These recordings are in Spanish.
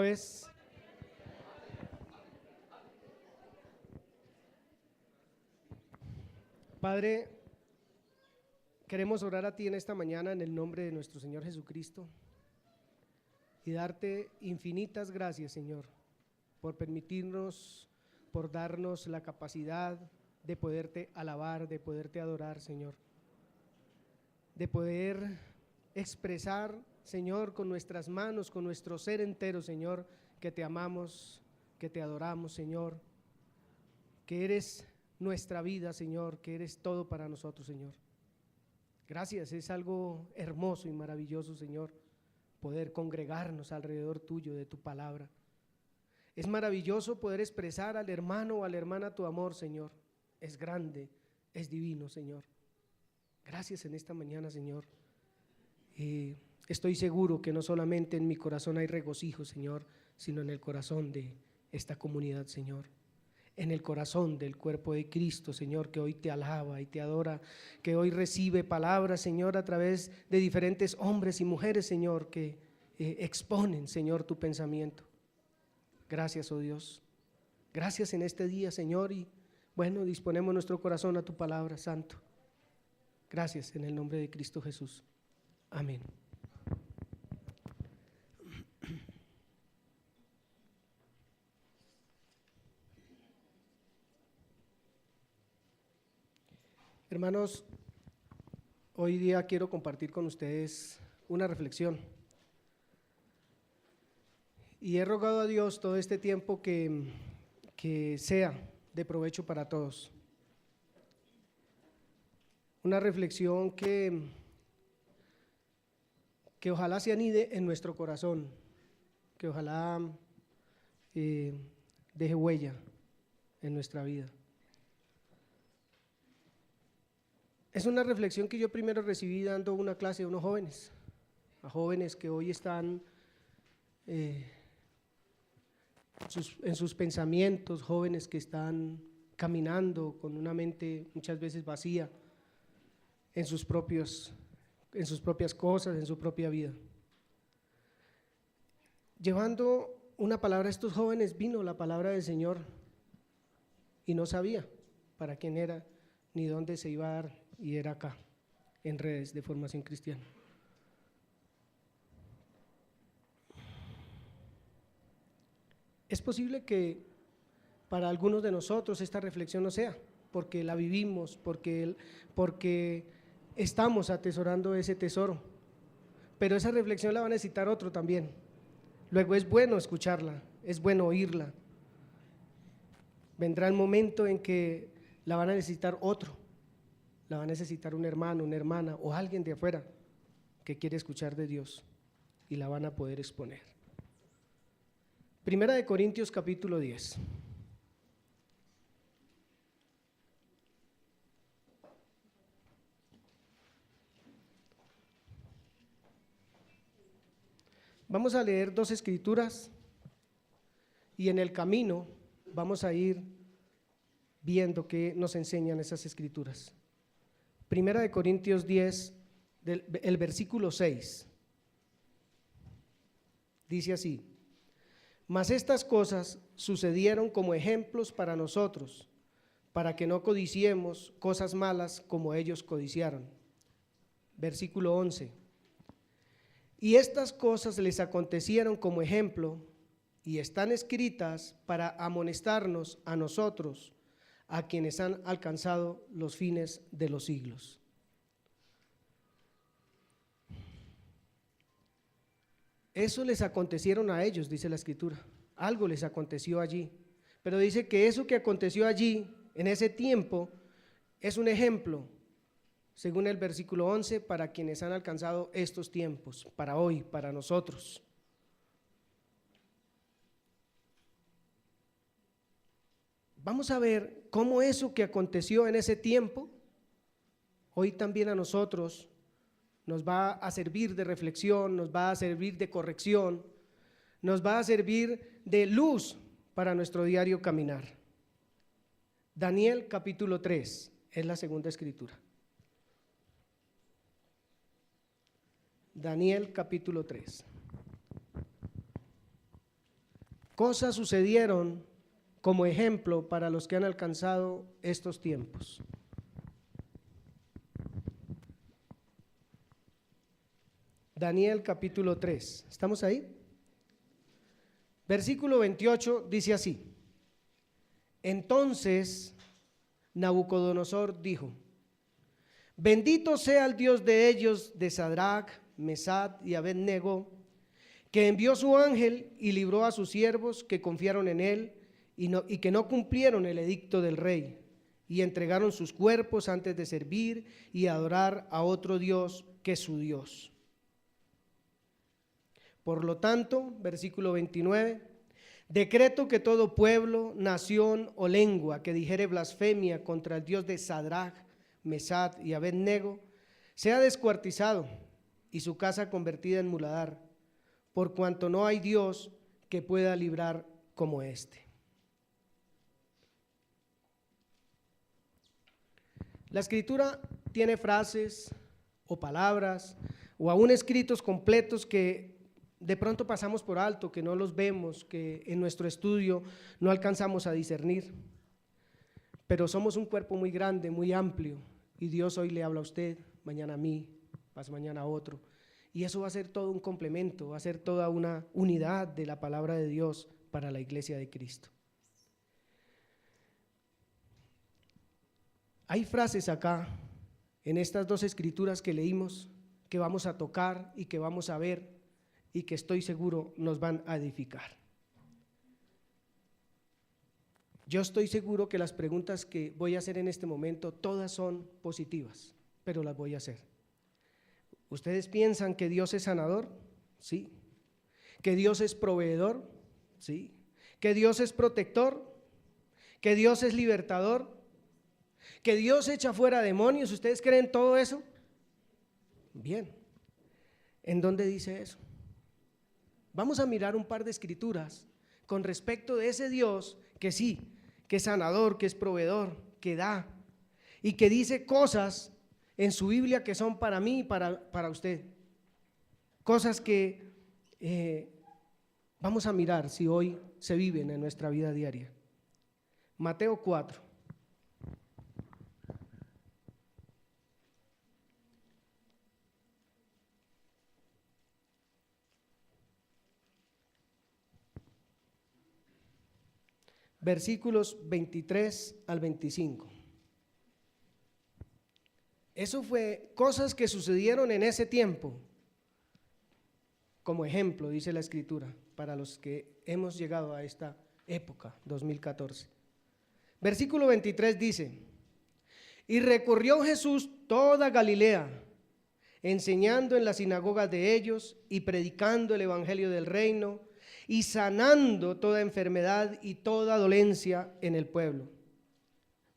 Vez. Padre, queremos orar a ti en esta mañana en el nombre de nuestro Señor Jesucristo y darte infinitas gracias, Señor, por permitirnos, por darnos la capacidad de poderte alabar, de poderte adorar, Señor, de poder expresar, Señor, con nuestras manos, con nuestro ser entero, Señor, que te amamos, que te adoramos, Señor, que eres nuestra vida, Señor, que eres todo para nosotros, Señor. Gracias, es algo hermoso y maravilloso, Señor, poder congregarnos alrededor tuyo, de tu palabra. Es maravilloso poder expresar al hermano o a la hermana tu amor, Señor. Es grande, es divino, Señor. Gracias en esta mañana, Señor. Estoy seguro que no solamente en mi corazón hay regocijo, Señor, sino en el corazón de esta comunidad, Señor, en el corazón del cuerpo de Cristo, Señor, que hoy te alaba y te adora, que hoy recibe palabras, Señor, a través de diferentes hombres y mujeres, Señor, que exponen, Señor, tu pensamiento. Gracias, oh Dios. Gracias en este día, Señor, y bueno, disponemos nuestro corazón a tu palabra, Santo. Gracias en el nombre de Cristo Jesús. Amén. Hermanos, hoy día quiero compartir con ustedes una reflexión. Y he rogado a Dios todo este tiempo que sea de provecho para todos. Una reflexión que ojalá se anide en nuestro corazón, que ojalá deje huella en nuestra vida. Es una reflexión que yo primero recibí dando una clase a unos jóvenes, a jóvenes que hoy están en sus pensamientos, jóvenes que están caminando con una mente muchas veces vacía en sus propias cosas, en su propia vida. Llevando una palabra a estos jóvenes, vino la palabra del Señor y no sabía para quién era ni dónde se iba a dar, y era acá, en Redes de Formación Cristiana. Es posible que para algunos de nosotros esta reflexión no sea, porque la vivimos, porque estamos atesorando ese tesoro, pero esa reflexión la va a necesitar otro también. Luego es bueno escucharla, es bueno oírla. Vendrá el momento en que la van a necesitar otro, la va a necesitar un hermano, una hermana o alguien de afuera que quiere escuchar de Dios y la van a poder exponer. Primera de Corintios capítulo 10. Vamos a leer dos escrituras y en el camino vamos a ir viendo qué nos enseñan esas escrituras. Primera de Corintios 10, el versículo 6, dice así: mas estas cosas sucedieron como ejemplos para nosotros, para que no codiciemos cosas malas como ellos codiciaron. Versículo 11: y estas cosas les acontecieron como ejemplo y están escritas para amonestarnos a nosotros, a quienes han alcanzado los fines de los siglos. Eso les acontecieron a ellos, dice la Escritura, algo les aconteció allí, pero dice que eso que aconteció allí, en ese tiempo, es un ejemplo, según el versículo 11, para quienes han alcanzado estos tiempos, para hoy, para nosotros. Vamos a ver cómo eso que aconteció en ese tiempo, hoy también a nosotros nos va a servir de reflexión, nos va a servir de corrección, nos va a servir de luz para nuestro diario caminar. Daniel capítulo 3 es la segunda escritura. Daniel capítulo 3. Cosas sucedieron como ejemplo para los que han alcanzado estos tiempos. Daniel capítulo 3, ¿estamos ahí? Versículo 28 dice así: entonces Nabucodonosor dijo: bendito sea el Dios de ellos, de Sadrach, Mesach y Abed-nego, que envió su ángel y libró a sus siervos que confiaron en él y que no cumplieron el edicto del rey y entregaron sus cuerpos antes de servir y adorar a otro Dios que su Dios. Por lo tanto, versículo 29, decreto que todo pueblo, nación o lengua que dijere blasfemia contra el Dios de Sadrach, Mesach y Abed-nego sea descuartizado y su casa convertida en muladar, por cuanto no hay Dios que pueda librar como este. La Escritura tiene frases o palabras o aún escritos completos que de pronto pasamos por alto, que no los vemos, que en nuestro estudio no alcanzamos a discernir. Pero somos un cuerpo muy grande, muy amplio, y Dios hoy le habla a usted, mañana a mí, pasado mañana a otro. Y eso va a ser todo un complemento, va a ser toda una unidad de la palabra de Dios para la iglesia de Cristo. Hay frases acá, en estas dos escrituras que leímos, que vamos a tocar y que vamos a ver y que estoy seguro nos van a edificar. Yo estoy seguro que las preguntas que voy a hacer en este momento todas son positivas, pero las voy a hacer. ¿Ustedes piensan que Dios es sanador? Sí. ¿Que Dios es proveedor? Sí. ¿Que Dios es protector? ¿Que Dios es libertador? ¿Que Dios echa fuera demonios? ¿Ustedes creen todo eso? Bien. ¿En dónde dice eso? Vamos a mirar un par de escrituras con respecto de ese Dios que sí, que es sanador, que es proveedor, que da y que dice cosas en su Biblia que son para mí y para usted. Cosas que vamos a mirar si hoy se viven en nuestra vida diaria. Mateo 4. Versículos 23 al 25. Eso fue cosas que sucedieron en ese tiempo. Como ejemplo, dice la Escritura, para los que hemos llegado a esta época, 2014. Versículo 23 dice: y recorrió Jesús toda Galilea, enseñando en las sinagogas de ellos y predicando el evangelio del reino y sanando toda enfermedad y toda dolencia en el pueblo.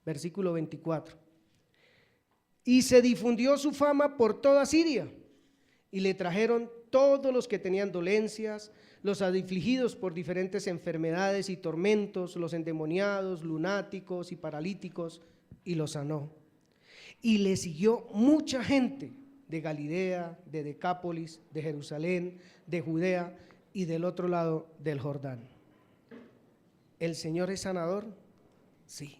Versículo 24. Y se difundió su fama por toda Siria, y le trajeron todos los que tenían dolencias, los afligidos por diferentes enfermedades y tormentos, los endemoniados, lunáticos y paralíticos, y los sanó. Y le siguió mucha gente de Galilea, de Decápolis, de Jerusalén, de Judea y del otro lado del Jordán. ¿El Señor es sanador? Sí.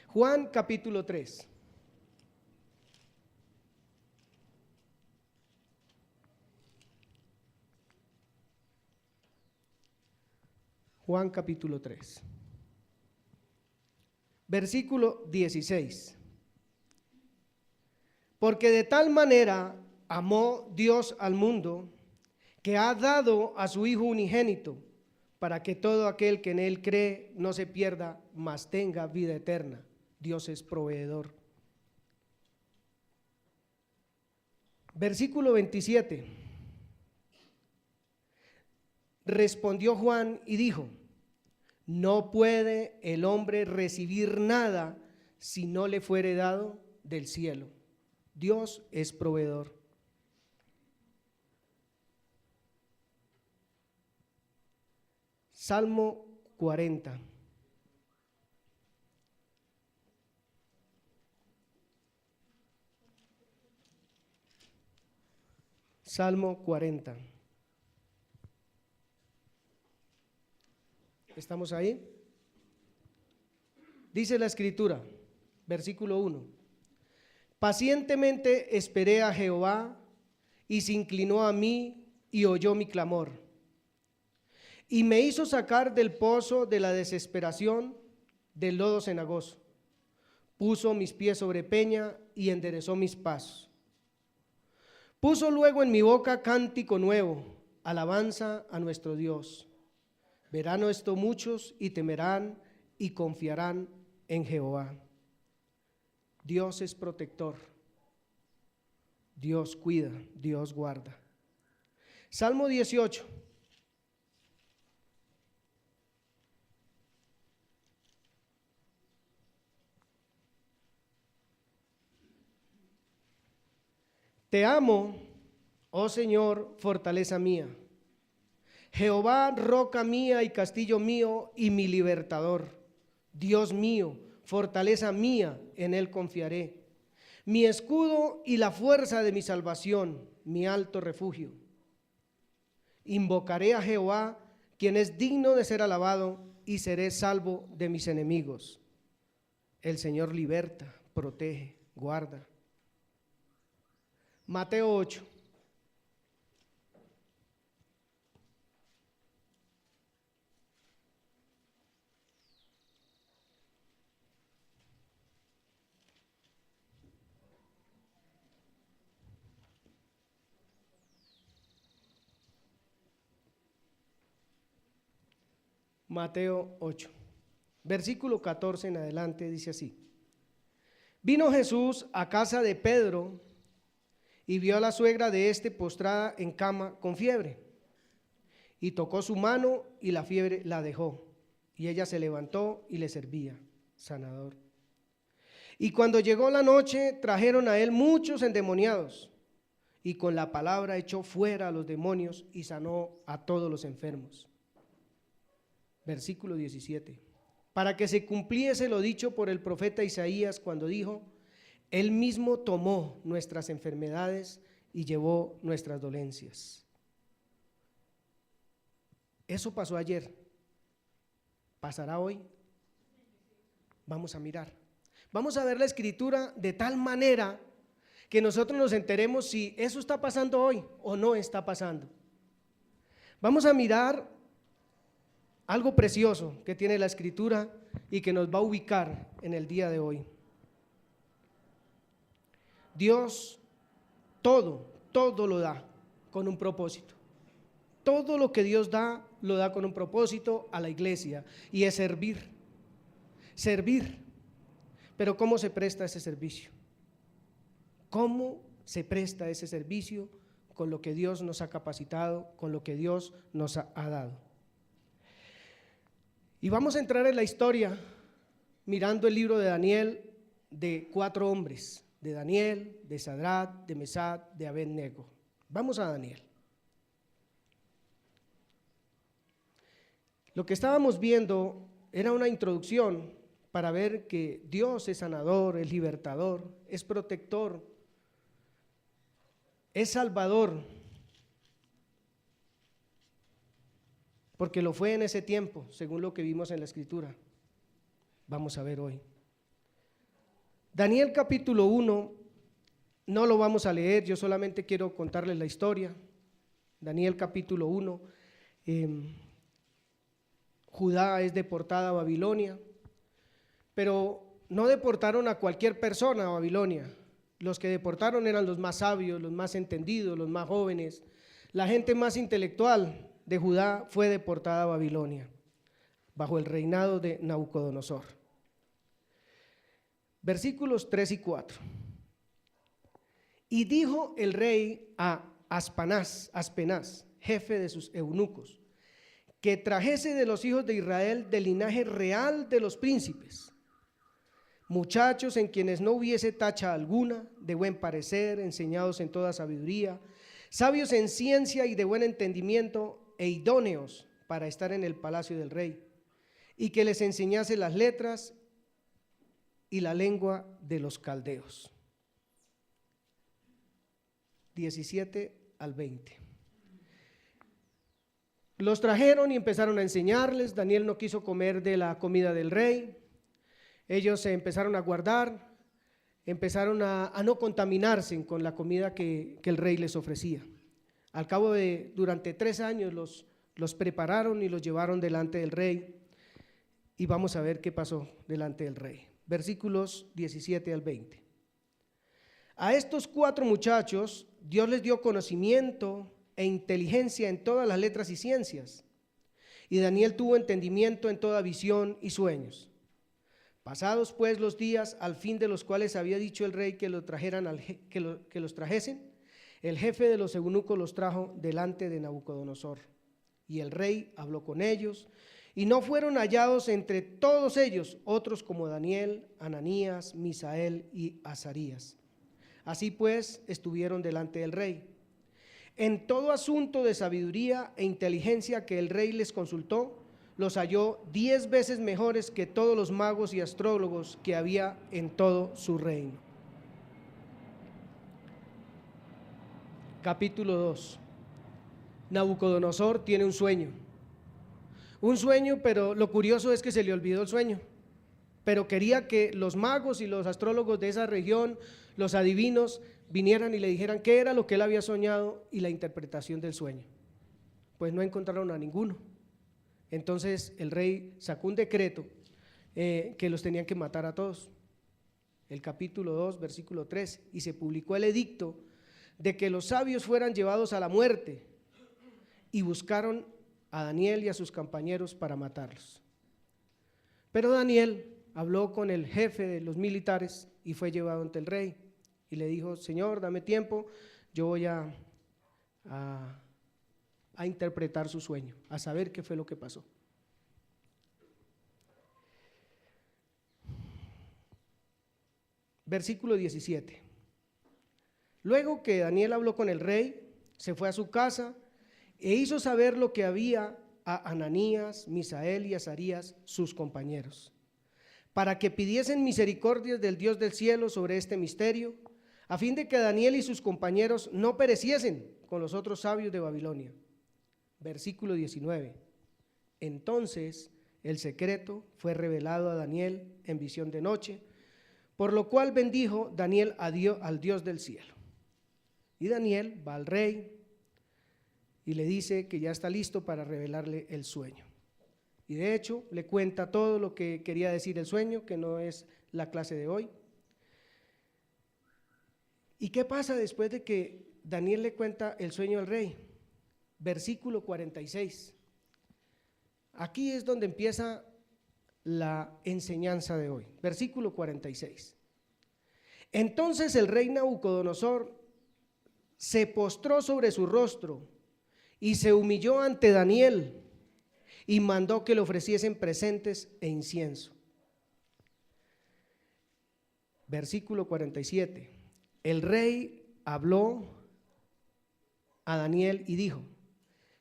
Juan capítulo 3. Juan capítulo 3. Versículo 16. Porque de tal manera amó Dios al mundo, que ha dado a su Hijo unigénito, para que todo aquel que en Él cree no se pierda, mas tenga vida eterna. Dios es proveedor. Versículo 27. Respondió Juan y dijo: no puede el hombre recibir nada si no le fuere dado del cielo. Dios es proveedor. Salmo 40. Salmo 40. ¿Estamos ahí? Dice la Escritura, versículo 1: pacientemente esperé a Jehová, y se inclinó a mí y oyó mi clamor, y me hizo sacar del pozo de la desesperación, del lodo cenagoso. Puso mis pies sobre peña y enderezó mis pasos. Puso luego en mi boca cántico nuevo, alabanza a nuestro Dios. Verán esto muchos y temerán y confiarán en Jehová. Dios es protector, Dios cuida, Dios guarda. Salmo 18. Te amo, oh Señor, fortaleza mía. Jehová, roca mía y castillo mío y mi libertador. Dios mío, fortaleza mía, en él confiaré. Mi escudo y la fuerza de mi salvación, mi alto refugio. Invocaré a Jehová, quien es digno de ser alabado, y seré salvo de mis enemigos. El Señor liberta, protege, guarda. Mateo 8. Mateo 8, versículo 14 en adelante, dice así: vino Jesús a casa de Pedro y vio a la suegra de éste postrada en cama con fiebre, y tocó su mano y la fiebre la dejó, y ella se levantó y le servía. Sanador. Y cuando llegó la noche, trajeron a él muchos endemoniados, y con la palabra echó fuera a los demonios y sanó a todos los enfermos. Versículo 17: para que se cumpliese lo dicho por el profeta Isaías cuando dijo: él mismo tomó nuestras enfermedades y llevó nuestras dolencias. Eso pasó ayer. ¿Pasará hoy? Vamos a mirar. Vamos a ver la Escritura de tal manera que nosotros nos enteremos si eso está pasando hoy o no está pasando. Vamos a mirar algo precioso que tiene la Escritura y que nos va a ubicar en el día de hoy. Dios todo lo da con un propósito. Todo lo que Dios da, lo da con un propósito a la iglesia, y es servir. Servir. Pero ¿cómo se presta ese servicio? ¿Cómo se presta ese servicio? Con lo que Dios nos ha capacitado, con lo que Dios nos ha dado. Y vamos a entrar en la historia mirando el libro de Daniel, de 4 hombres, de Daniel, de Sadrac, de Mesac, de Abed-nego. Vamos a Daniel. Lo que estábamos viendo era una introducción para ver que Dios es sanador, es libertador, es protector, es salvador, porque lo fue en ese tiempo, según lo que vimos en la Escritura. Vamos a ver hoy. Daniel capítulo 1, no lo vamos a leer, yo solamente quiero contarles la historia. Daniel capítulo 1, Judá es deportada a Babilonia, pero no deportaron a cualquier persona a Babilonia. Los que deportaron eran los más sabios, los más entendidos, los más jóvenes. La gente más intelectual de Judá fue deportada a Babilonia bajo el reinado de Nabucodonosor. Versículos 3 y 4. Y dijo el rey a Aspenaz, jefe de sus eunucos, que trajese de los hijos de Israel del linaje real de los príncipes, muchachos en quienes no hubiese tacha alguna, de buen parecer, enseñados en toda sabiduría, sabios en ciencia y de buen entendimiento, e idóneos para estar en el palacio del rey, y que les enseñase las letras y la lengua de los caldeos. 17 al 20. Los trajeron y empezaron a enseñarles. Daniel no quiso comer de la comida del rey. Ellos se empezaron a guardar, empezaron a no contaminarse con la comida que el rey les ofrecía. Al cabo de, durante 3 años los prepararon y los llevaron delante del rey. Y vamos a ver qué pasó delante del rey. Versículos 17 al 20. A estos 4 muchachos Dios les dio conocimiento e inteligencia en todas las letras y ciencias. Y Daniel tuvo entendimiento en toda visión y sueños. Pasados pues los días, al fin de los cuales había dicho el rey que los trajesen, el jefe de los eunucos los trajo delante de Nabucodonosor. Y el rey habló con ellos, y no fueron hallados entre todos ellos otros como Daniel, Ananías, Misael y Azarías. Así pues estuvieron delante del rey. En todo asunto de sabiduría e inteligencia que el rey les consultó, los halló 10 veces mejores que todos los magos y astrólogos que había en todo su reino. Capítulo 2. Nabucodonosor tiene un sueño, pero lo curioso es que se le olvidó el sueño, pero quería que los magos y los astrólogos de esa región, los adivinos, vinieran y le dijeran qué era lo que él había soñado y la interpretación del sueño. Pues no encontraron a ninguno. Entonces el rey sacó un decreto que los tenían que matar a todos. El capítulo 2, versículo 3, y se publicó el edicto de que los sabios fueran llevados a la muerte, y buscaron a Daniel y a sus compañeros para matarlos. Pero Daniel habló con el jefe de los militares y fue llevado ante el rey y le dijo: Señor, dame tiempo, yo voy a interpretar su sueño, a saber qué fue lo que pasó. Versículo 17. Luego que Daniel habló con el rey, se fue a su casa e hizo saber lo que había a Ananías, Misael y Azarías, sus compañeros, para que pidiesen misericordia del Dios del cielo sobre este misterio, a fin de que Daniel y sus compañeros no pereciesen con los otros sabios de Babilonia. Versículo 19. Entonces el secreto fue revelado a Daniel en visión de noche, por lo cual bendijo Daniel al Dios del cielo. Y Daniel va al rey y le dice que ya está listo para revelarle el sueño. Y de hecho le cuenta todo lo que quería decir el sueño, que no es la clase de hoy. ¿Y qué pasa después de que Daniel le cuenta el sueño al rey? Versículo 46. Aquí es donde empieza la enseñanza de hoy. Versículo 46. Entonces el rey Nabucodonosor se postró sobre su rostro y se humilló ante Daniel y mandó que le ofreciesen presentes e incienso. Versículo 47. El rey habló a Daniel y dijo: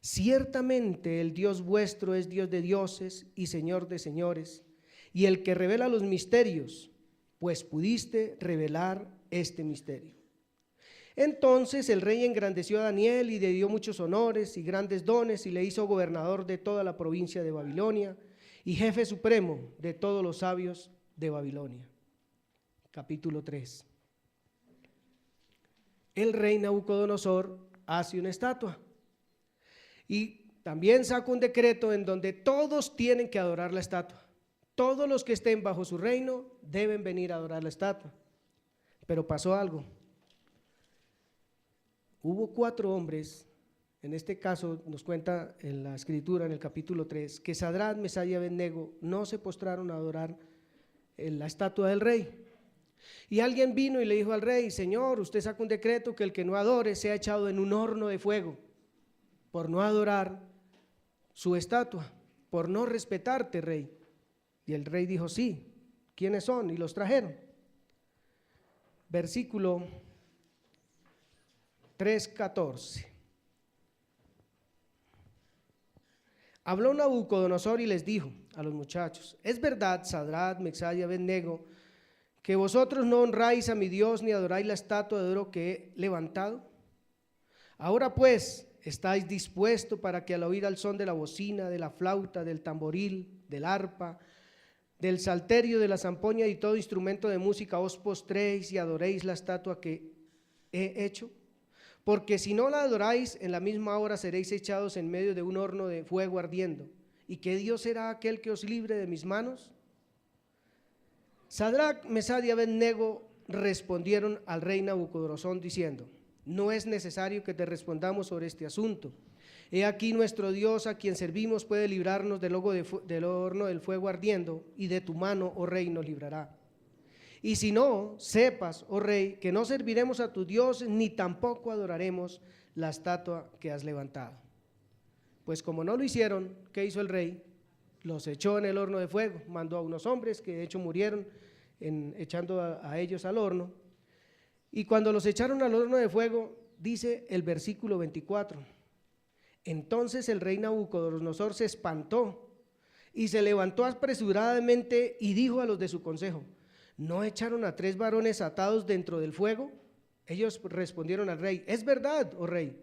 ciertamente el Dios vuestro es Dios de dioses y Señor de señores, y el que revela los misterios, pues pudiste revelar este misterio. Entonces el rey engrandeció a Daniel y le dio muchos honores y grandes dones, y le hizo gobernador de toda la provincia de Babilonia y jefe supremo de todos los sabios de Babilonia. Capítulo 3. El rey Nabucodonosor hace una estatua y también saca un decreto en donde todos tienen que adorar la estatua. Todos los que estén bajo su reino deben venir a adorar la estatua. Pero pasó algo. Hubo 4 hombres, en este caso nos cuenta en la escritura en el capítulo 3, que Sadrac, Mesach y Abednego no se postraron a adorar en la estatua del rey. Y alguien vino y le dijo al rey: Señor, usted saca un decreto que el que no adore sea echado en un horno de fuego, por no adorar su estatua, por no respetarte, rey. Y el rey dijo: sí, ¿quiénes son? Y los trajeron. Versículo 3:14. Habló Nabucodonosor y les dijo a los muchachos: es verdad, Sadrac, Mesach y Abednego, que vosotros no honráis a mi Dios ni adoráis la estatua de oro que he levantado. Ahora pues, ¿Estáis dispuestos para que al oír al son de la bocina, de la flauta, del tamboril, del arpa, del salterio, de la zampoña y todo instrumento de música os postréis y adoréis la estatua que he hecho? Porque si no la adoráis, en la misma hora seréis echados en medio de un horno de fuego ardiendo. ¿Y qué Dios será aquel que os libre de mis manos? Sadrac, Mesad y Abed-nego respondieron al rey Nabucodonosor diciendo: no es necesario que te respondamos sobre este asunto. He aquí nuestro Dios a quien servimos puede librarnos del horno del fuego ardiendo, y de tu mano, oh rey, nos librará. Y si no, sepas, oh rey, que no serviremos a tu Dios, ni tampoco adoraremos la estatua que has levantado. Pues como no lo hicieron, ¿qué hizo el rey? Los echó en el horno de fuego, mandó a unos hombres que de hecho murieron echando a ellos al horno. Y cuando los echaron al horno de fuego, dice el versículo 24, entonces el rey Nabucodonosor se espantó y se levantó apresuradamente y dijo a los de su consejo: ¿no echaron a 3 varones atados dentro del fuego? Ellos respondieron al rey: es verdad, oh rey.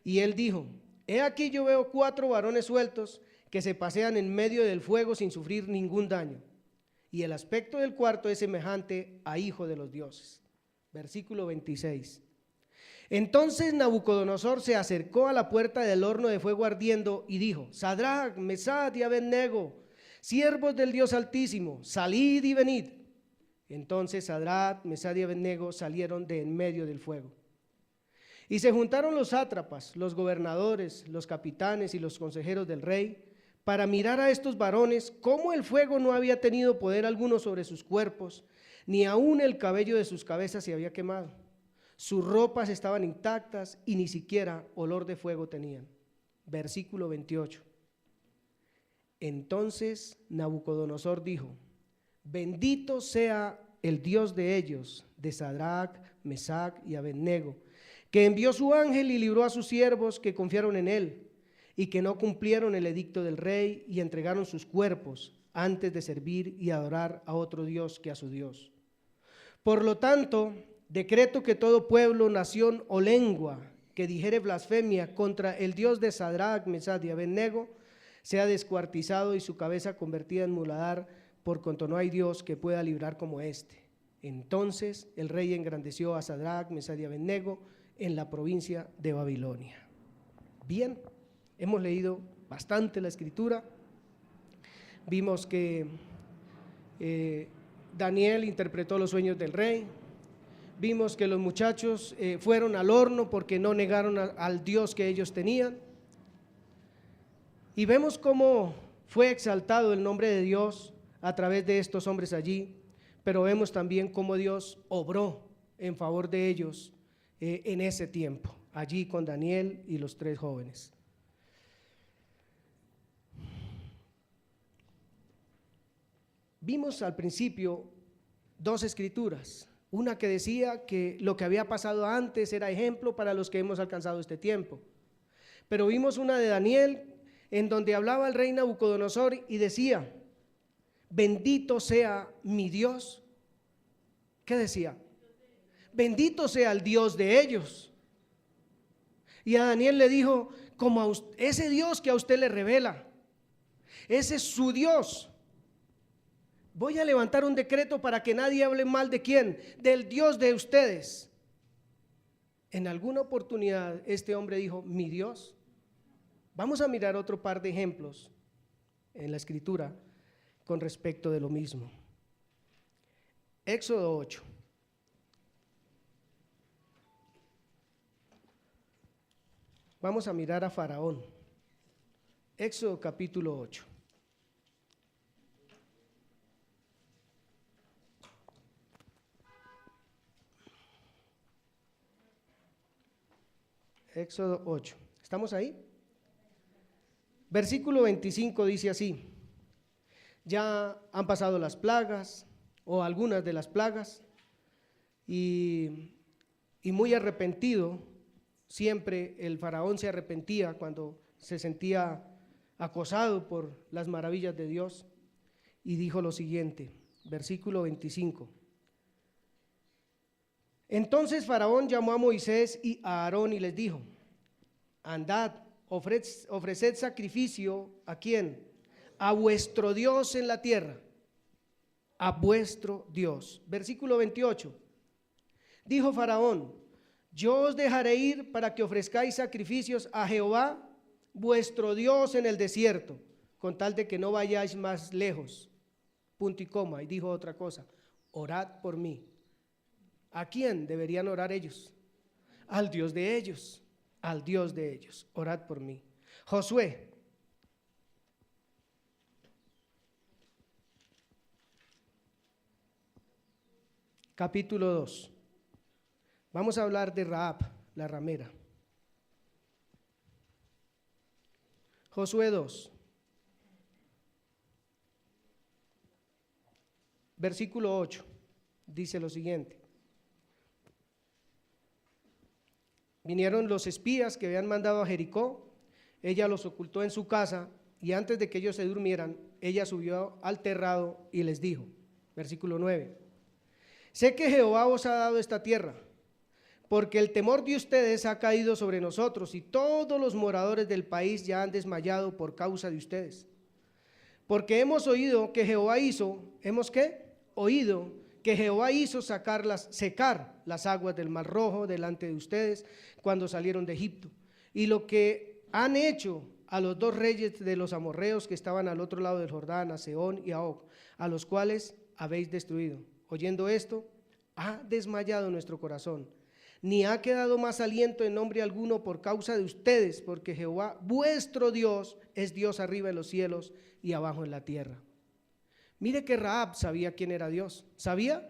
Y él dijo: he aquí yo veo 4 varones sueltos que se pasean en medio del fuego sin sufrir ningún daño, y el aspecto del cuarto es semejante a hijo de los dioses. Versículo 26. Entonces Nabucodonosor se acercó a la puerta del horno de fuego ardiendo y dijo: Sadrac, Mesad y Abed-nego, siervos del Dios Altísimo, salid y venid. Entonces Sadrac, Mesad y Abed-nego salieron de en medio del fuego. Y se juntaron los sátrapas, los gobernadores, los capitanes y los consejeros del rey para mirar a estos varones, cómo el fuego no había tenido poder alguno sobre sus cuerpos, ni aún el cabello de sus cabezas se había quemado. Sus ropas estaban intactas y ni siquiera olor de fuego tenían. Versículo 28. Entonces Nabucodonosor dijo: bendito sea el Dios de ellos, de Sadrac, Mesac y Abed-nego, que envió su ángel y libró a sus siervos que confiaron en él, y que no cumplieron el edicto del rey y entregaron sus cuerpos antes de servir y adorar a otro Dios que a su Dios. Por lo tanto, decreto que todo pueblo, nación o lengua que dijere blasfemia contra el Dios de Sadrac, Mesad y Abed-nego sea descuartizado y su cabeza convertida en muladar, por cuanto no hay Dios que pueda librar como este. Entonces el rey engrandeció a Sadrac, Mesad y Abed-nego en la provincia de Babilonia. Bien, hemos leído bastante la escritura. Vimos que Daniel interpretó los sueños del rey. Vimos que los muchachos fueron al horno porque no negaron al Dios que ellos tenían. Y vemos cómo fue exaltado el nombre de Dios a través de estos hombres allí, pero vemos también cómo Dios obró en favor de ellos en ese tiempo, allí con Daniel y los 3 jóvenes. Vimos al principio 2 escrituras, una que decía que lo que había pasado antes era ejemplo para los que hemos alcanzado este tiempo, pero vimos una de Daniel en donde hablaba el rey Nabucodonosor y decía: bendito sea mi Dios. ¿Qué decía? Bendito sea el Dios de ellos. Y a Daniel le dijo: como ese Dios que a usted le revela, ese es su Dios. Voy a levantar un decreto para que nadie hable mal de quién, del Dios de ustedes. En alguna oportunidad este hombre dijo: mi Dios. Vamos a mirar otro par de ejemplos en la escritura con respecto de lo mismo. Éxodo 8. Vamos a mirar a Faraón. Éxodo capítulo 8. Éxodo 8. ¿Estamos ahí? Versículo 25 dice así: ya han pasado las plagas, o algunas de las plagas, y muy arrepentido. Siempre el faraón se arrepentía cuando se sentía acosado por las maravillas de Dios, y dijo lo siguiente, versículo 25: entonces Faraón llamó a Moisés y a Aarón y les dijo: andad, ofreced sacrificio, ¿a quién? A vuestro Dios en la tierra, a vuestro Dios. Versículo 28. Dijo Faraón: yo os dejaré ir para que ofrezcáis sacrificios a Jehová vuestro Dios en el desierto, con tal de que no vayáis más lejos. Punto y coma. Y dijo otra cosa: orad por mí. ¿A quién deberían orar ellos? Al Dios de ellos, al Dios de ellos. Orad por mí. Josué. Capítulo 2. Vamos a hablar de Rahab, la ramera. Josué 2. Versículo 8. Dice lo siguiente: vinieron los espías que habían mandado a Jericó, ella los ocultó en su casa, y antes de que ellos se durmieran, ella subió al terrado y les dijo, versículo 9: sé que Jehová os ha dado esta tierra, porque el temor de ustedes ha caído sobre nosotros, y todos los moradores del país ya han desmayado por causa de ustedes. Porque hemos oído que Jehová hizo, ¿hemos qué? Oído que Jehová hizo secar las aguas del Mar Rojo delante de ustedes cuando salieron de Egipto, y lo que han hecho a los dos reyes de los amorreos que estaban al otro lado del Jordán, a Sehón y a Og, a los cuales habéis destruido. Oyendo esto, ha desmayado nuestro corazón, ni ha quedado más aliento en nombre alguno por causa de ustedes, porque Jehová vuestro Dios es Dios arriba en los cielos y abajo en la tierra. Mire que Rahab sabía quién era Dios. ¿Sabía?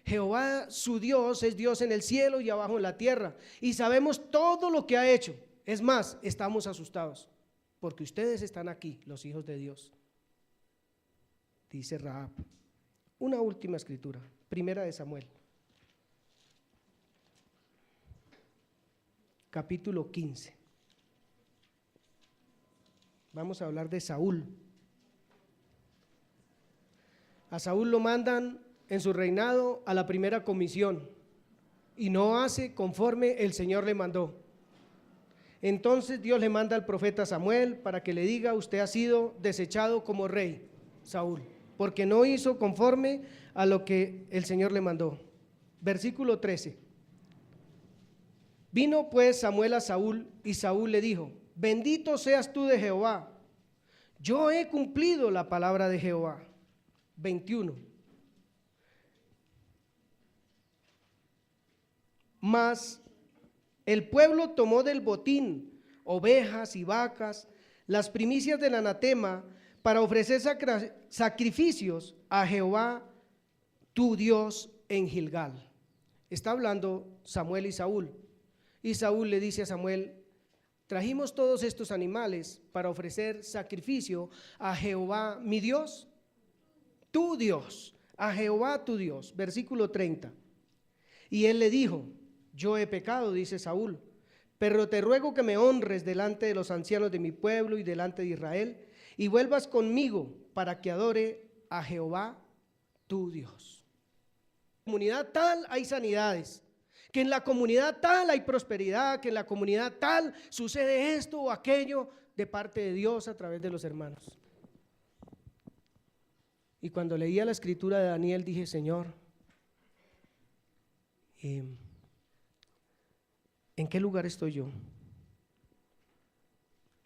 Jehová su Dios es Dios en el cielo y abajo en la tierra, y sabemos todo lo que ha hecho. Es más, estamos asustados porque ustedes están aquí, los hijos de Dios. Dice Rahab. Una última escritura, Primera de Samuel, capítulo 15. Vamos a hablar de Saúl. A Saúl lo mandan en su reinado a la primera comisión y no hace conforme el Señor le mandó. Entonces Dios le manda al profeta Samuel para que le diga: usted ha sido desechado como rey, Saúl, porque no hizo conforme a lo que el Señor le mandó. Versículo 13. Vino pues Samuel a Saúl, y Saúl le dijo: bendito seas tú de Jehová, yo he cumplido la palabra de Jehová. 21. Mas el pueblo tomó del botín ovejas y vacas, las primicias del anatema, para ofrecer sacrificios a Jehová tu Dios en Gilgal. Está hablando Samuel y Saúl. Y Saúl le dice a Samuel: trajimos todos estos animales para ofrecer sacrificio a Jehová mi Dios, tu Dios, a Jehová tu Dios. Versículo 30. Y él le dijo: yo he pecado, dice Saúl, pero te ruego que me honres delante de los ancianos de mi pueblo y delante de Israel, y vuelvas conmigo para que adore a Jehová tu Dios. En la comunidad tal hay sanidades, que en la comunidad tal hay prosperidad, que en la comunidad tal sucede esto o aquello de parte de Dios a través de los hermanos. Y cuando leía la escritura de Daniel dije: Señor, ¿en qué lugar estoy yo?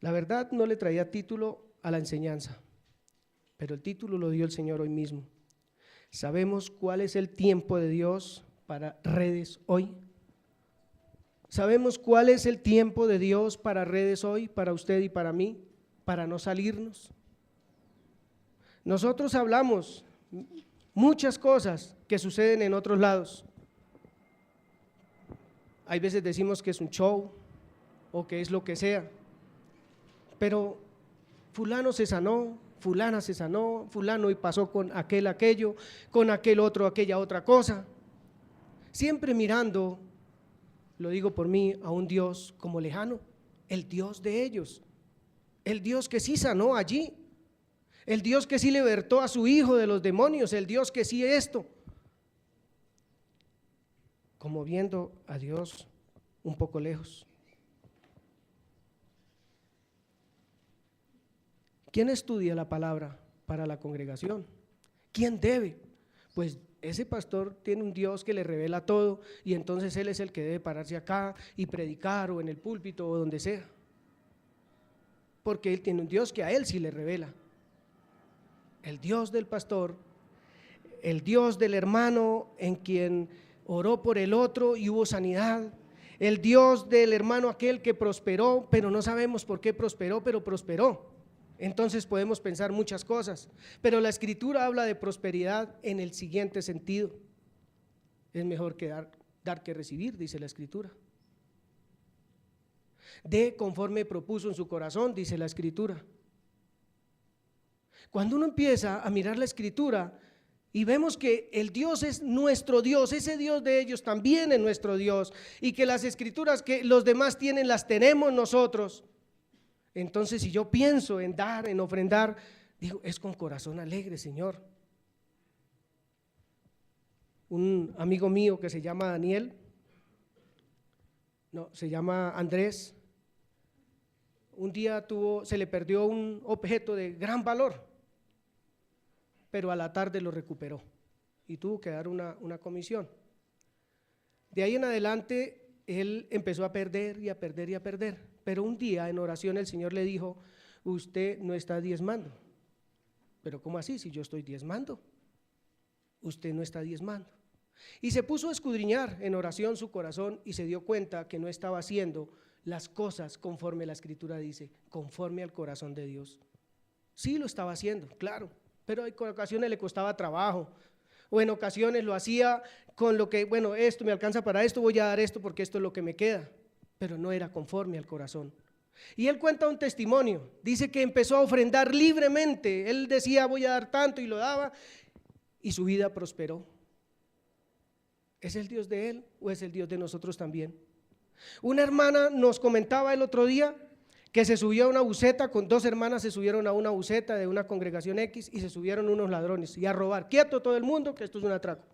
La verdad no le traía título a la enseñanza, pero el título lo dio el Señor hoy mismo. ¿Sabemos cuál es el tiempo de Dios para redes hoy? ¿Sabemos cuál es el tiempo de Dios para redes hoy, para usted y para mí, para no salirnos? Nosotros hablamos muchas cosas que suceden en otros lados. Hay veces decimos que es un show o que es lo que sea, pero fulano se sanó, fulana se sanó, fulano y pasó con aquello, con aquel otro, aquella otra cosa, siempre mirando, lo digo por mí, a un Dios como lejano, el Dios de ellos, el Dios que sí sanó allí, el Dios que sí libertó a su hijo de los demonios, el Dios que sí esto, como viendo a Dios un poco lejos. ¿Quién estudia la palabra para la congregación? ¿Quién debe? Pues ese pastor tiene un Dios que le revela todo y entonces él es el que debe pararse acá y predicar o en el púlpito o donde sea, porque él tiene un Dios que a él sí le revela. El Dios del pastor, el Dios del hermano en quien oró por el otro y hubo sanidad, el Dios del hermano aquel que prosperó, pero no sabemos por qué prosperó, pero prosperó. Entonces podemos pensar muchas cosas, pero la Escritura habla de prosperidad en el siguiente sentido: es mejor que dar que recibir, dice la Escritura. De conforme propuso en su corazón, dice la Escritura. Cuando uno empieza a mirar la Escritura y vemos que el Dios es nuestro Dios, ese Dios de ellos también es nuestro Dios, y que las Escrituras que los demás tienen las tenemos nosotros, entonces si yo pienso en dar, en ofrendar, digo, es con corazón alegre, Señor. Un amigo mío que se llama Daniel, no, se llama Andrés, un día se le perdió un objeto de gran valor, pero a la tarde lo recuperó y tuvo que dar una comisión. De ahí en adelante él empezó a perder y a perder y a perder, pero un día en oración el Señor le dijo: usted no está diezmando. Pero ¿cómo así? Si yo estoy diezmando. Usted no está diezmando. Y se puso a escudriñar en oración su corazón y se dio cuenta que no estaba haciendo las cosas conforme la Escritura dice, conforme al corazón de Dios. Sí lo estaba haciendo, claro, pero en ocasiones le costaba trabajo, o en ocasiones lo hacía con lo que, bueno, esto me alcanza para esto, voy a dar esto porque esto es lo que me queda, pero no era conforme al corazón. Y él cuenta un testimonio, dice que empezó a ofrendar libremente, él decía voy a dar tanto y lo daba y su vida prosperó. ¿Es el Dios de él o es el Dios de nosotros también? Una hermana nos comentaba el otro día que se subió a una buseta, con dos hermanas se subieron a una buseta de una congregación X y se subieron unos ladrones y a robar. Quieto todo el mundo, que esto es un atraco.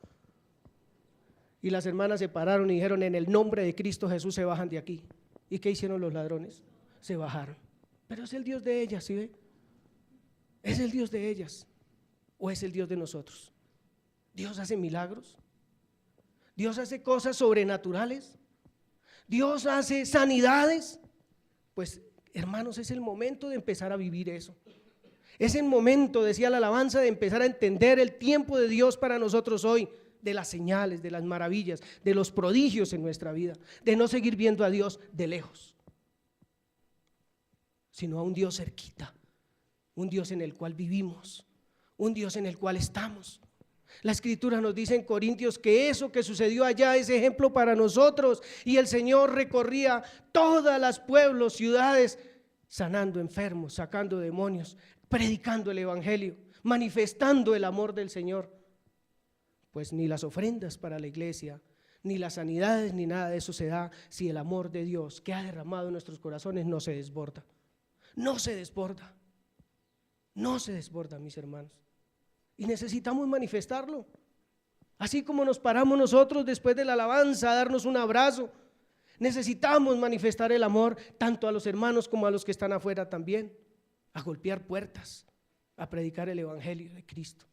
Y las hermanas se pararon y dijeron: en el nombre de Cristo Jesús se bajan de aquí. ¿Y qué hicieron los ladrones? Se bajaron. Pero es el Dios de ellas, ¿sí ve? ¿Es el Dios de ellas o es el Dios de nosotros? Dios hace milagros, Dios hace cosas sobrenaturales, Dios hace sanidades. Pues hermanos, es el momento de empezar a vivir eso. Es el momento, decía la alabanza, de empezar a entender el tiempo de Dios para nosotros hoy, de las señales, de las maravillas, de los prodigios en nuestra vida, de no seguir viendo a Dios de lejos, sino a un Dios cerquita, un Dios en el cual vivimos, un Dios en el cual estamos. La Escritura nos dice en Corintios que eso que sucedió allá es ejemplo para nosotros, y el Señor recorría todas las pueblos, ciudades, sanando enfermos, sacando demonios, predicando el evangelio, manifestando el amor del Señor. Pues ni las ofrendas para la iglesia, ni las sanidades, ni nada de eso se da si el amor de Dios que ha derramado en nuestros corazones no se desborda. No se desborda, no se desborda, mis hermanos. Y necesitamos manifestarlo. Así como nos paramos nosotros después de la alabanza a darnos un abrazo, necesitamos manifestar el amor tanto a los hermanos como a los que están afuera también, a golpear puertas, a predicar el evangelio de Cristo,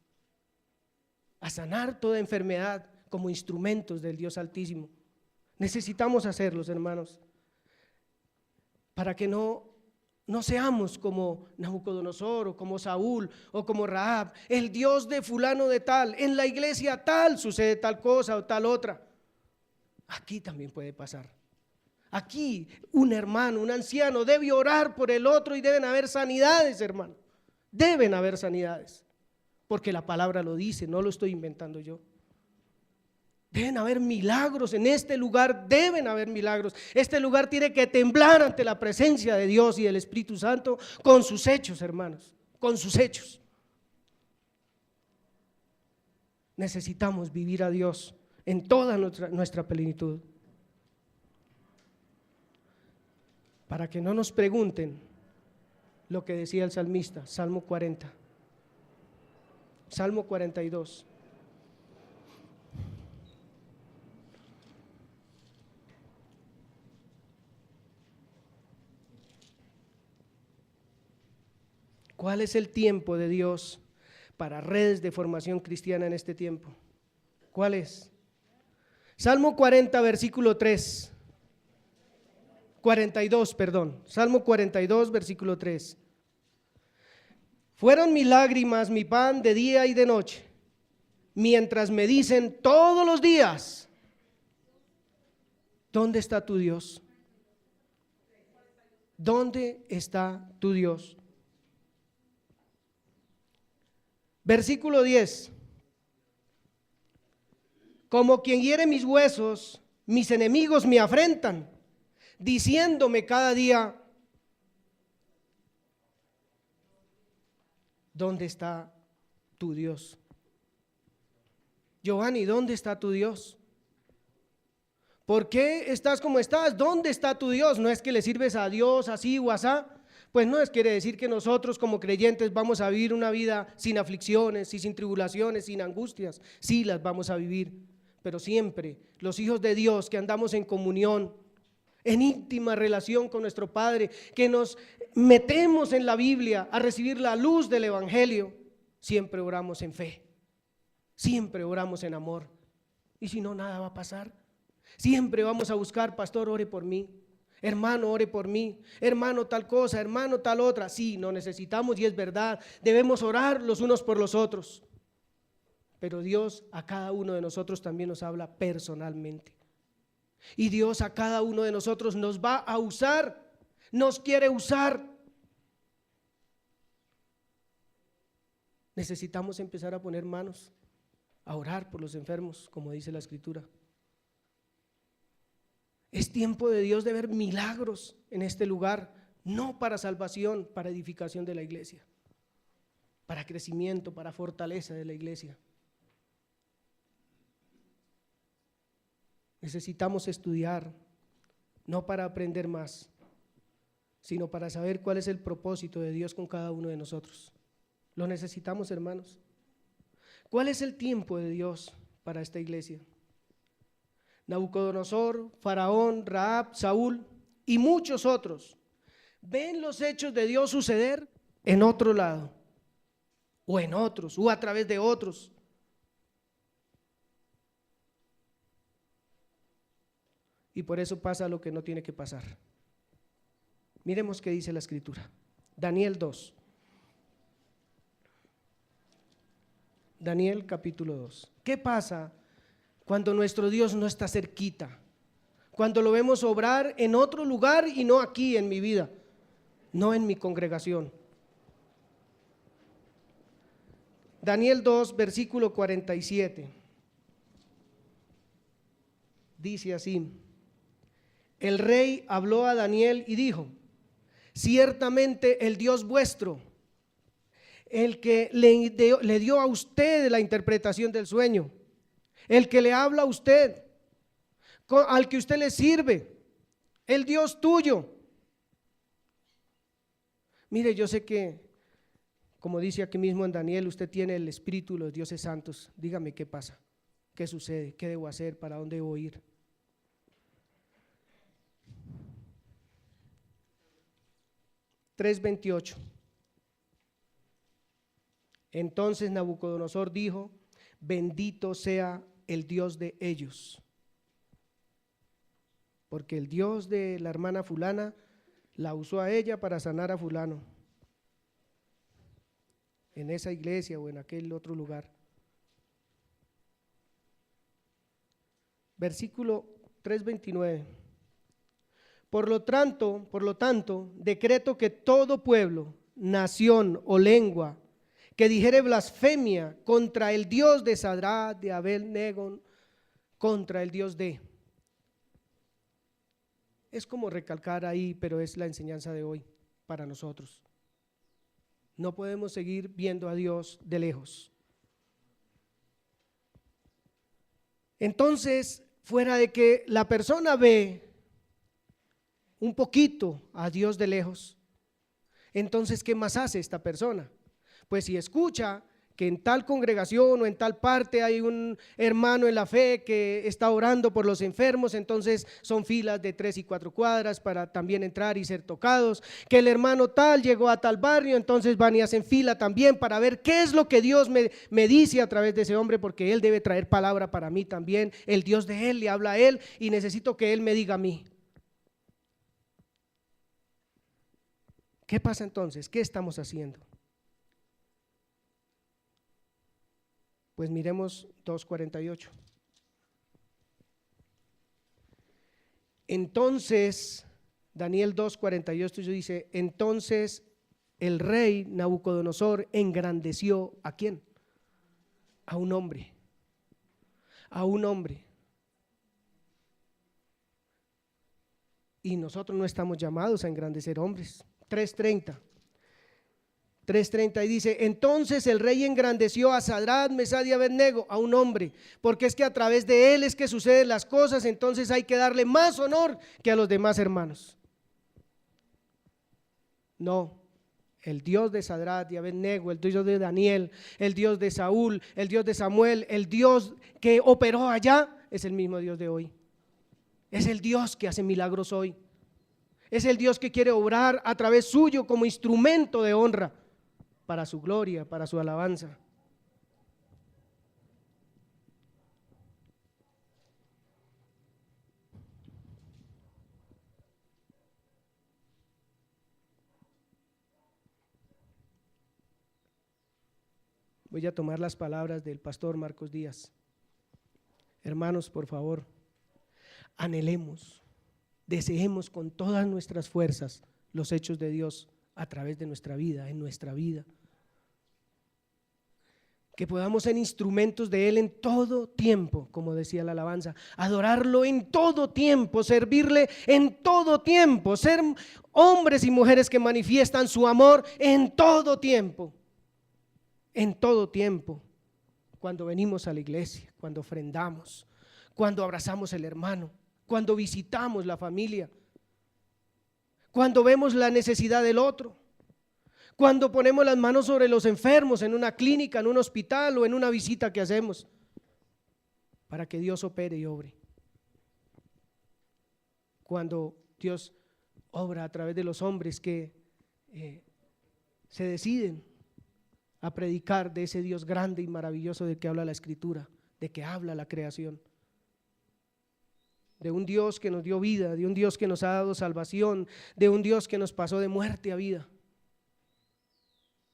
a sanar toda enfermedad como instrumentos del Dios Altísimo. Necesitamos hacerlos, hermanos, para que no seamos como Nabucodonosor o como Saúl o como Rahab, el Dios de fulano de tal, en la iglesia tal sucede tal cosa o tal otra. Aquí también puede pasar. Aquí un hermano, un anciano debe orar por el otro y deben haber sanidades, hermano. Deben haber sanidades, porque la palabra lo dice, no lo estoy inventando yo. Deben haber milagros en este lugar, deben haber milagros. Este lugar tiene que temblar ante la presencia de Dios y del Espíritu Santo con sus hechos, hermanos, con sus hechos. Necesitamos vivir a Dios en toda nuestra plenitud. Para que no nos pregunten lo que decía el salmista, Salmo 40, Salmo 42. ¿Cuál es el tiempo de Dios para Redes de Formación Cristiana en este tiempo? ¿Cuál es? Salmo 40, versículo 3. 42, perdón. Salmo 42, versículo 3. Fueron mis lágrimas mi pan de día y de noche, mientras me dicen todos los días, ¿dónde está tu Dios? ¿Dónde está tu Dios? Versículo 10. Como quien hiere mis huesos, mis enemigos me afrentan, diciéndome cada día, ¿dónde está tu Dios? Giovanni, ¿dónde está tu Dios? ¿Por qué estás como estás? ¿Dónde está tu Dios? No es que le sirves a Dios así o asá. Pues no quiere decir que nosotros como creyentes vamos a vivir una vida sin aflicciones y sin tribulaciones, sin angustias. Sí las vamos a vivir, pero siempre los hijos de Dios que andamos en comunión, en íntima relación con nuestro Padre, que nos metemos en la Biblia a recibir la luz del Evangelio, siempre oramos en fe, siempre oramos en amor. Y si no, nada va a pasar. Siempre vamos a buscar, pastor, ore por mí, hermano, ore por mí, hermano tal cosa, hermano tal otra. Sí, no necesitamos y es verdad, debemos orar los unos por los otros. Pero Dios a cada uno de nosotros también nos habla personalmente. Y Dios a cada uno de nosotros nos va a usar, nos quiere usar. Necesitamos empezar a poner manos, a orar por los enfermos, como dice la Escritura. Es tiempo de Dios de ver milagros en este lugar, no para salvación, para edificación de la iglesia, para crecimiento, para fortaleza de la iglesia. Necesitamos estudiar, no para aprender más, sino para saber cuál es el propósito de Dios con cada uno de nosotros. Lo necesitamos, hermanos. ¿Cuál es el tiempo de Dios para esta iglesia? Nabucodonosor, Faraón, Rahab, Saúl y muchos otros ven los hechos de Dios suceder en otro lado, o en otros, o a través de otros. Y por eso pasa lo que no tiene que pasar. Miremos qué dice la Escritura. Daniel 2. Daniel capítulo 2. ¿Qué pasa cuando nuestro Dios no está cerquita? Cuando lo vemos obrar en otro lugar y no aquí en mi vida, no en mi congregación. Daniel 2, versículo 47. Dice así: el rey habló a Daniel y dijo: ciertamente el Dios vuestro, el que le dio a usted la interpretación del sueño, el que le habla a usted, al que usted le sirve, el Dios tuyo. Mire, yo sé que, como dice aquí mismo en Daniel, usted tiene el espíritu de los dioses santos. Dígame qué pasa, qué sucede, qué debo hacer, para dónde debo ir. 3:28. Entonces Nabucodonosor dijo: bendito sea el Dios de ellos, porque el Dios de la hermana fulana la usó a ella para sanar a fulano, en esa iglesia o en aquel otro lugar. Versículo 3:29. Por lo tanto, decreto que todo pueblo, nación o lengua que dijere blasfemia contra el Dios de Sadrach, de Abed-Nego, contra el Dios de. Es como recalcar ahí, pero es la enseñanza de hoy para nosotros. No podemos seguir viendo a Dios de lejos. Entonces, fuera de que la persona ve un poquito a Dios de lejos, entonces ¿qué más hace esta persona? Pues si escucha que en tal congregación o en tal parte hay un hermano en la fe que está orando por los enfermos, entonces son filas de 3 y 4 cuadras para también entrar y ser tocados, que el hermano tal llegó a tal barrio, entonces van y hacen fila también para ver qué es lo que Dios me dice a través de ese hombre, porque él debe traer palabra para mí también, el Dios de él le habla a él y necesito que él me diga a mí. ¿Qué pasa entonces? ¿Qué estamos haciendo? Pues miremos 2:48. Entonces, Daniel 2:48 dice, entonces el rey Nabucodonosor engrandeció ¿a quién? A un hombre, a un hombre. Y nosotros no estamos llamados a engrandecer hombres. 3:30 y dice, entonces el rey engrandeció a Sadrach, Mesach y Abednego, a un hombre, porque es que a través de él es que suceden las cosas, entonces hay que darle más honor que a los demás hermanos. No, el Dios de Sadrach y Abednego, el Dios de Daniel, el Dios de Saúl, el Dios de Samuel, el Dios que operó allá, es el mismo Dios de hoy. Es el Dios que hace milagros hoy. Es el Dios que quiere obrar a través suyo como instrumento de honra para su gloria, para su alabanza. Voy a tomar las palabras del pastor Marcos Díaz. Hermanos, por favor, anhelemos, deseemos con todas nuestras fuerzas los hechos de Dios a través de nuestra vida, en nuestra vida. Que podamos ser instrumentos de Él en todo tiempo, como decía la alabanza, adorarlo en todo tiempo, servirle en todo tiempo, ser hombres y mujeres que manifiestan su amor en todo tiempo. En todo tiempo, cuando venimos a la iglesia, cuando ofrendamos, cuando abrazamos al hermano, cuando visitamos la familia, cuando vemos la necesidad del otro, cuando ponemos las manos sobre los enfermos en una clínica, en un hospital o en una visita que hacemos, para que Dios opere y obre. Cuando Dios obra a través de los hombres que se deciden a predicar de ese Dios grande y maravilloso del que habla la Escritura, de que habla la creación, de un Dios que nos dio vida, de un Dios que nos ha dado salvación, de un Dios que nos pasó de muerte a vida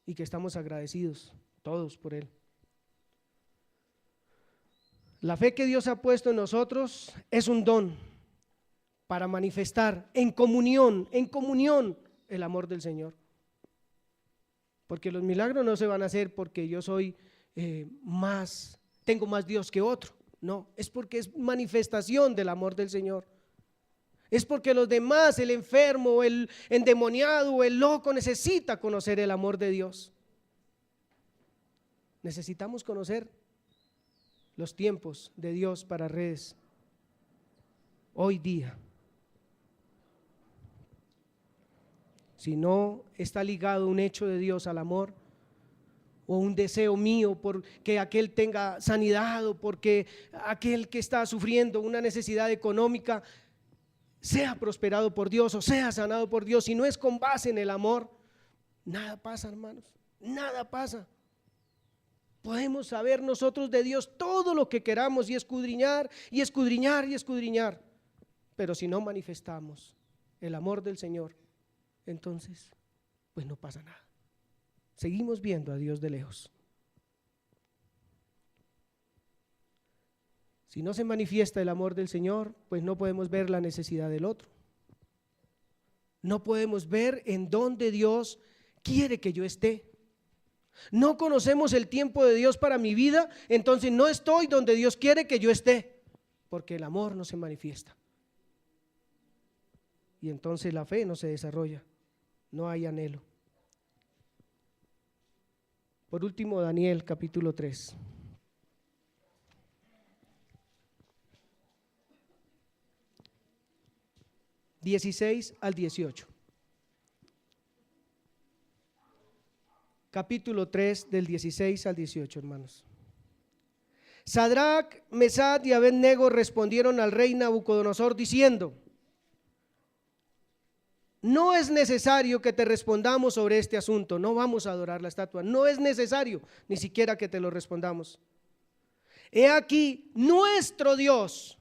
y que estamos agradecidos todos por Él. La fe que Dios ha puesto en nosotros es un don para manifestar en comunión el amor del Señor. Porque los milagros no se van a hacer porque yo soy tengo más Dios que otro. No, es porque es manifestación del amor del Señor. Es porque los demás, el enfermo, el endemoniado, el loco, necesita conocer el amor de Dios. Necesitamos conocer los tiempos de Dios para redes hoy día. Si no está ligado un hecho de Dios al amor, o un deseo mío por que aquel tenga sanidad, o porque aquel que está sufriendo una necesidad económica sea prosperado por Dios o sea sanado por Dios, si no es con base en el amor, nada pasa, hermanos, nada pasa. Podemos saber nosotros de Dios todo lo que queramos y escudriñar y escudriñar y escudriñar, pero si no manifestamos el amor del Señor, entonces pues no pasa nada. Seguimos viendo a Dios de lejos. Si no se manifiesta el amor del Señor, pues no podemos ver la necesidad del otro. No podemos ver en dónde Dios quiere que yo esté. No conocemos el tiempo de Dios para mi vida, entonces no estoy donde Dios quiere que yo esté, porque el amor no se manifiesta. Y entonces la fe no se desarrolla, no hay anhelo. Por último, Daniel capítulo 3. (16 al 18). capítulo 3 del 16 al 18, hermanos. Sadrac, Mesach y Abed-nego respondieron al rey Nabucodonosor diciendo: no es necesario que te respondamos sobre este asunto, no vamos a adorar la estatua, no es necesario ni siquiera que te lo respondamos. He aquí nuestro Dios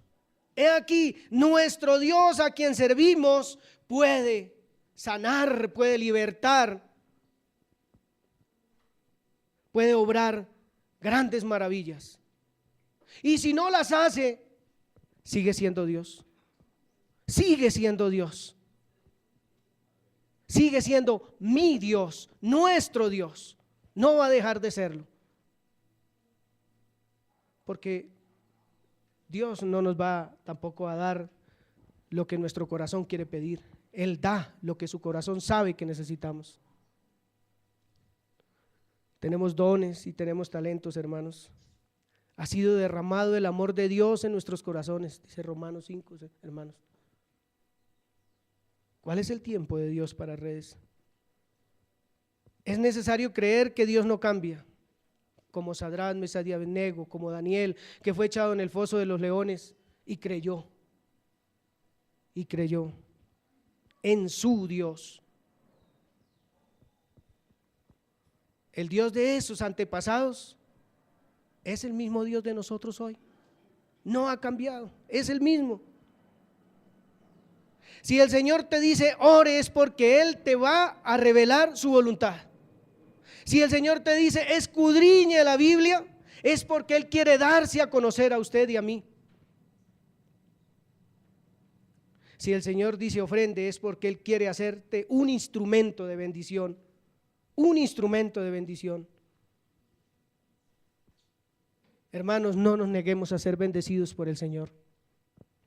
a quien servimos puede sanar, puede libertar, puede obrar grandes maravillas. Y si no las hace, sigue siendo Dios, sigue siendo Dios, sigue siendo mi Dios, nuestro Dios, no va a dejar de serlo. Porque Dios no nos va tampoco a dar lo que nuestro corazón quiere pedir, Él da lo que su corazón sabe que necesitamos. Tenemos dones y tenemos talentos, hermanos. Ha sido derramado el amor de Dios en nuestros corazones, dice Romanos 5, hermanos. ¿Cuál es el tiempo de Dios para Redes? Es necesario creer que Dios no cambia, como Sadrac, Mesach y Abed-nego, como Daniel, que fue echado en el foso de los leones y creyó en su Dios. El Dios de esos antepasados es el mismo Dios de nosotros hoy, no ha cambiado, es el mismo. Si el Señor te dice ore, es porque Él te va a revelar su voluntad. Si el Señor te dice escudriñe la Biblia, es porque Él quiere darse a conocer a usted y a mí. Si el Señor dice ofrende, es porque Él quiere hacerte un instrumento de bendición, un instrumento de bendición. Hermanos, no nos neguemos a ser bendecidos por el Señor,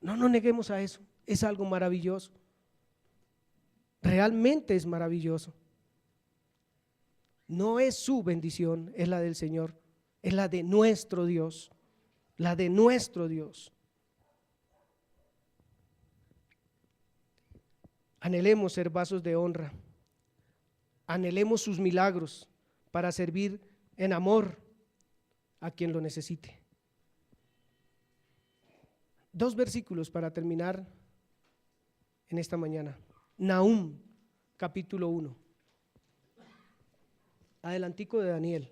no nos neguemos a eso, es algo maravilloso, realmente es maravilloso. No es su bendición, es la del Señor, es la de nuestro Dios, la de nuestro Dios. Anhelemos ser vasos de honra, anhelemos sus milagros para servir en amor a quien lo necesite. 2 versículos para terminar en esta mañana. Nahum, capítulo 1. Adelantico de Daniel.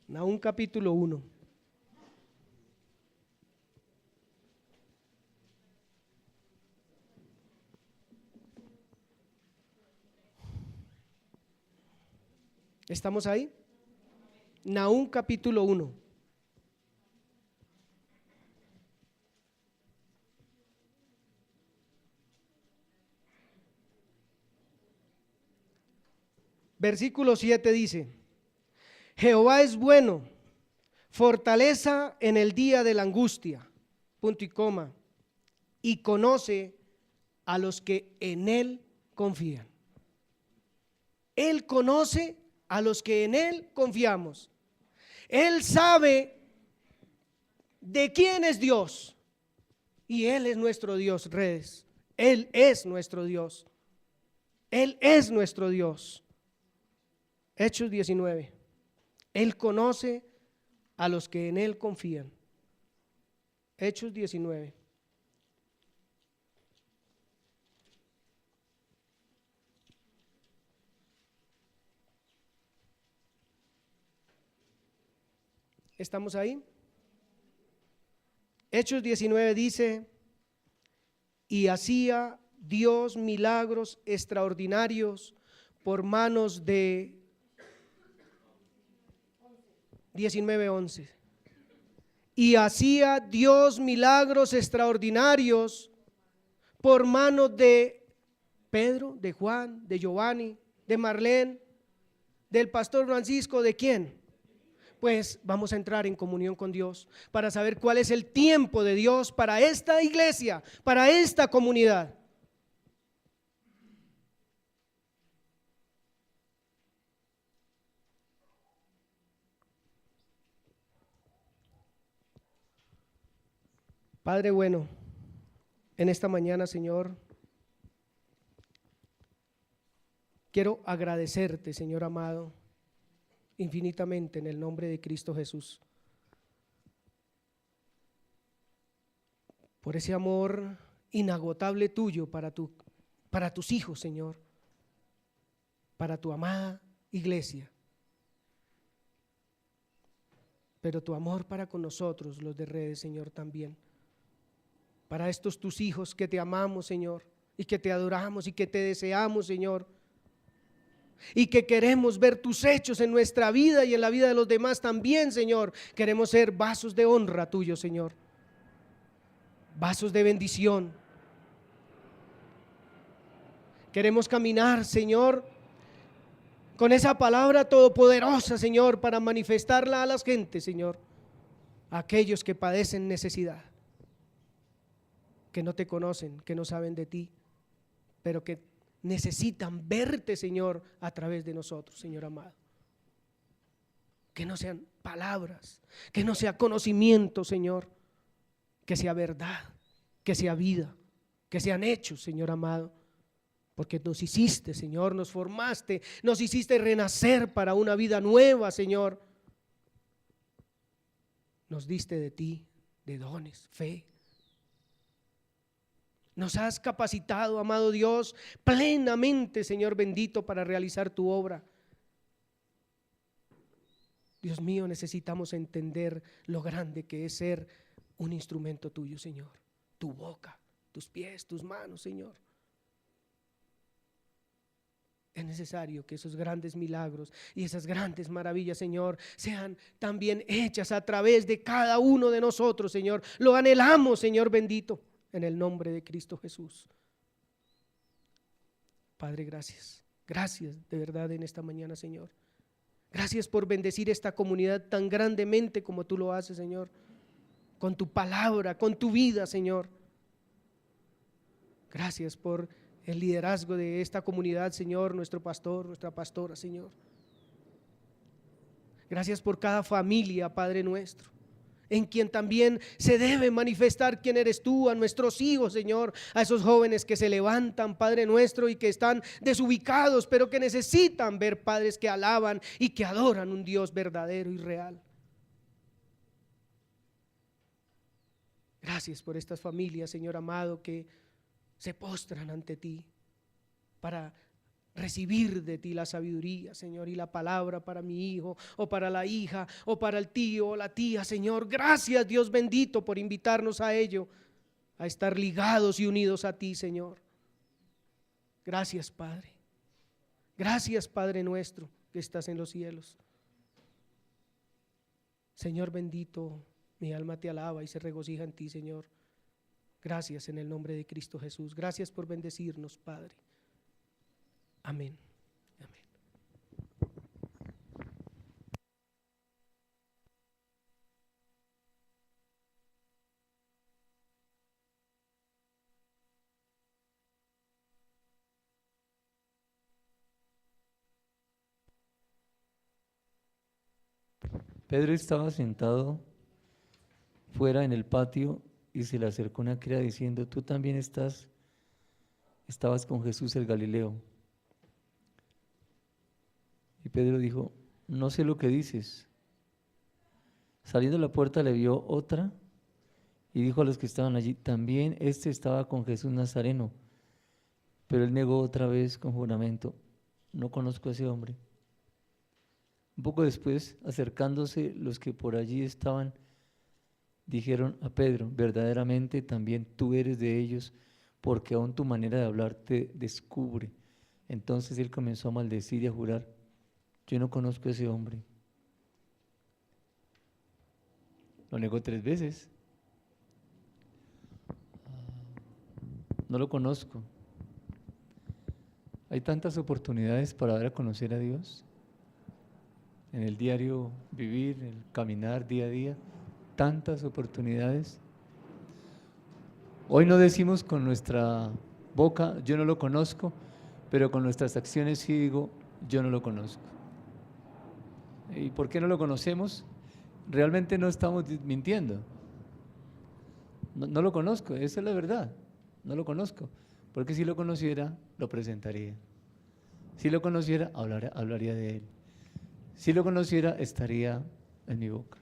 Nahum capítulo 1. ¿Estamos ahí? Nahum capítulo 1. Versículo 7 dice: Jehová es bueno, fortaleza en el día de la angustia, punto y coma, y conoce a los que en Él confían. Él conoce a los que en Él confiamos. Él sabe de quién es Dios y Él es nuestro Dios, Redes. Él es nuestro Dios. Él es nuestro Dios. Hechos 19. Él conoce a los que en Él confían. Hechos 19. ¿Estamos ahí? Hechos 19 dice: y hacía Dios milagros extraordinarios por manos de 19:11. Y hacía Dios milagros extraordinarios por manos de Pedro, de Juan, de Giovanni, de Marlene, del pastor Francisco. ¿De quién? Pues vamos a entrar en comunión con Dios para saber cuál es el tiempo de Dios para esta iglesia, para esta comunidad. Padre bueno, en esta mañana, Señor, quiero agradecerte, Señor amado, infinitamente en el nombre de Cristo Jesús, por ese amor inagotable tuyo para tus hijos, Señor, para tu amada iglesia, pero tu amor para con nosotros, los de Redes, Señor, también, para estos tus hijos que te amamos, Señor, y que te adoramos y que te deseamos, Señor, y que queremos ver tus hechos en nuestra vida y en la vida de los demás también, Señor. Queremos ser vasos de honra tuyo, Señor, vasos de bendición. Queremos caminar, Señor, con esa palabra todopoderosa, Señor, para manifestarla a las gentes, Señor, a aquellos que padecen necesidad, que no te conocen, que no saben de ti, pero que necesitan verte, Señor, a través de nosotros, Señor amado. Que no sean palabras, que no sea conocimiento, Señor, que sea verdad, que sea vida, que sean hechos, Señor amado, porque nos hiciste, Señor, nos formaste, nos hiciste renacer para una vida nueva, Señor. Nos diste de ti, de dones, fe. Nos has capacitado, amado Dios, plenamente, Señor bendito, para realizar tu obra. Dios mío, necesitamos entender lo grande que es ser un instrumento tuyo, Señor. Tu boca, tus pies, tus manos, Señor. Es necesario que esos grandes milagros y esas grandes maravillas, Señor, sean también hechas a través de cada uno de nosotros, Señor. Lo anhelamos, Señor bendito, en el nombre de Cristo Jesús. Padre, gracias. Gracias de verdad en esta mañana, Señor. Gracias por bendecir esta comunidad tan grandemente como tú lo haces, Señor. Con tu palabra, con tu vida, Señor. Gracias por el liderazgo de esta comunidad, Señor, nuestro pastor, nuestra pastora, Señor. Gracias por cada familia, Padre nuestro, en quien también se debe manifestar quién eres tú, a nuestros hijos, Señor, a esos jóvenes que se levantan, Padre nuestro, y que están desubicados, pero que necesitan ver padres que alaban y que adoran un Dios verdadero y real. Gracias por estas familias, Señor amado, que se postran ante ti para recibir de ti la sabiduría, Señor, y la palabra para mi hijo o para la hija o para el tío o la tía, Señor. Gracias, Dios bendito, por invitarnos a ello, a estar ligados y unidos a ti, Señor. Gracias, Padre. Gracias, Padre nuestro que estás en los cielos. Señor bendito, mi alma te alaba y se regocija en ti, Señor. Gracias en el nombre de Cristo Jesús. Gracias por bendecirnos, Padre. Amén. Amén. Pedro estaba sentado fuera en el patio y se le acercó una criada diciendo: tú también estabas con Jesús el Galileo. Y Pedro dijo: no sé lo que dices. Saliendo a la puerta le vio otra y dijo a los que estaban allí: también este estaba con Jesús Nazareno. Pero él negó otra vez con juramento: no conozco a ese hombre. Un poco después, acercándose los que por allí estaban, dijeron a Pedro: verdaderamente también tú eres de ellos, porque aún tu manera de hablar te descubre. Entonces él comenzó a maldecir y a jurar: yo no conozco a ese hombre. Lo negó 3 veces. No lo conozco. Hay tantas oportunidades para dar a conocer a Dios en el diario vivir, el caminar día a día, tantas oportunidades. Hoy no decimos con nuestra boca: yo no lo conozco, pero con nuestras acciones sí digo: yo no lo conozco. ¿Y por qué no lo conocemos? Realmente no estamos mintiendo. No lo conozco, esa es la verdad, no lo conozco, porque si lo conociera, lo presentaría. Si lo conociera, hablaría de él. Si lo conociera, estaría en mi boca.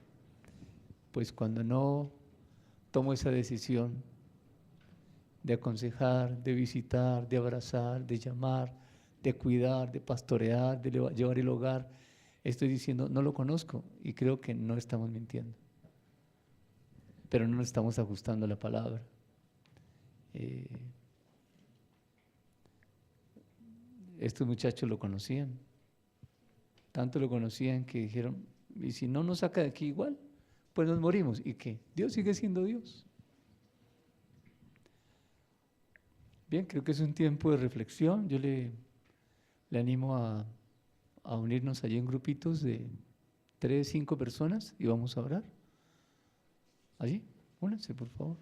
Pues cuando no tomo esa decisión de aconsejar, de visitar, de abrazar, de llamar, de cuidar, de pastorear, de llevar el hogar, estoy diciendo, no lo conozco, y creo que no estamos mintiendo, pero no nos estamos ajustando a la palabra. Estos muchachos lo conocían, tanto lo conocían que dijeron, y si no nos saca de aquí igual, pues nos morimos. ¿Y qué? Dios sigue siendo Dios. Bien, creo que es un tiempo de reflexión. Yo le animo a unirnos allí en grupitos de 3, 5 personas y vamos a orar. Allí, únanse por favor.